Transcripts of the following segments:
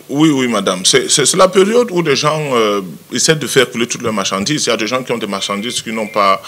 Oui, oui, madame. C'est la période où les gens essaient de faire couler toutes leurs marchandises. Il y a des gens qui ont des marchandises qui n'ont pas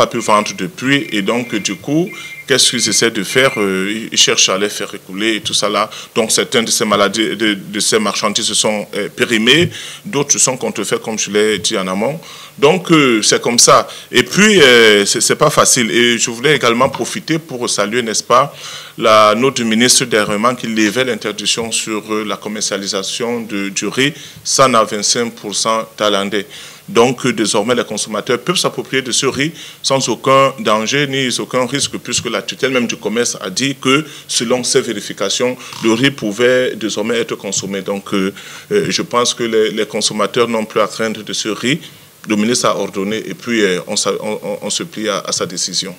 pu vendre depuis. Et donc, du coup, qu'est-ce qu'ils essaient de faire? Ils cherchent à les faire écouler et tout ça là. Donc, certaines de ces maladies, de ces marchandises sont périmées. D'autres sont contrefaits, comme je l'ai dit en amont. Donc, c'est comme ça. Et puis, c'est pas facile. Et je voulais également profiter pour saluer, n'est-ce pas, la note du ministre dernièrement qui levait l'interdiction sur la commercialisation du riz 100 à 25% thaïlandais. Donc, désormais, les consommateurs peuvent s'approprier de ce riz sans aucun danger ni aucun risque, puisque la tutelle même du commerce a dit que, selon ces vérifications, le riz pouvait désormais être consommé. Donc, je pense que les consommateurs n'ont plus à craindre de ce riz. Le ministre a ordonné et puis on se plie à sa décision.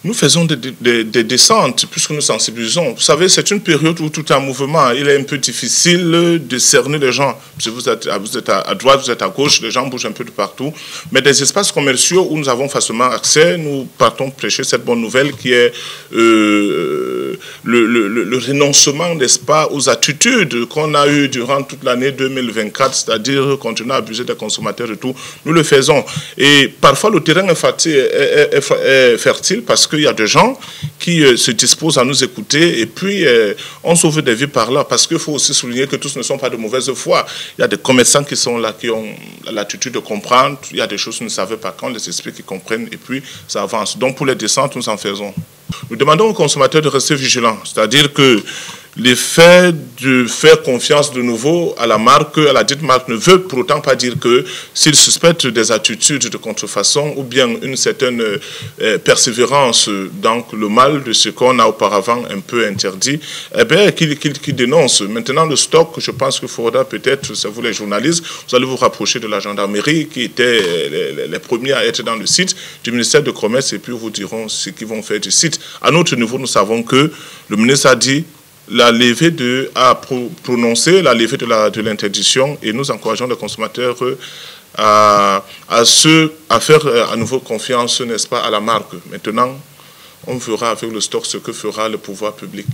Nous faisons des descentes puisque nous sensibilisons. Vous savez, c'est une période où tout est en mouvement. Il est un peu difficile de cerner les gens. Si vous êtes à droite, vous êtes à gauche, les gens bougent un peu de partout. Mais des espaces commerciaux où nous avons facilement accès, nous partons prêcher cette bonne nouvelle qui est le renoncement, n'est-ce pas, aux attitudes qu'on a eues durant toute l'année 2024, c'est-à-dire continuer à abuser des consommateurs et tout. Nous le faisons. Et parfois, le terrain est fertile parce qu'il y a des gens qui se disposent à nous écouter et puis on sauve des vies par là parce qu'il faut aussi souligner que tous ne sont pas de mauvaise foi. Il y a des commerçants qui sont là, qui ont l'attitude de comprendre. Il y a des choses qu'ils ne savaient pas, quand on les explique, ils comprennent et puis ça avance. Donc pour les descentes, nous en faisons. Nous demandons aux consommateurs de rester vigilants, c'est-à-dire que l'effet de faire confiance de nouveau à la marque, à la dite marque, ne veut pour autant pas dire que s'ils suspectent des attitudes de contrefaçon ou bien une certaine persévérance dans le mal de ce qu'on a auparavant un peu interdit, eh bien, qu'ils dénoncent. Maintenant, le stock, je pense qu'il faudra peut-être, c'est vous les journalistes, vous allez vous rapprocher de la gendarmerie qui était les premiers à être dans le site du ministère de Commerce et puis vous diront ce qu'ils vont faire du site. À notre niveau, nous savons que le ministre a dit la levée a prononcé la levée de l'interdiction et nous encourageons les consommateurs à faire à nouveau confiance, n'est-ce pas, à la marque. Maintenant, on fera avec le stock ce que fera le pouvoir public.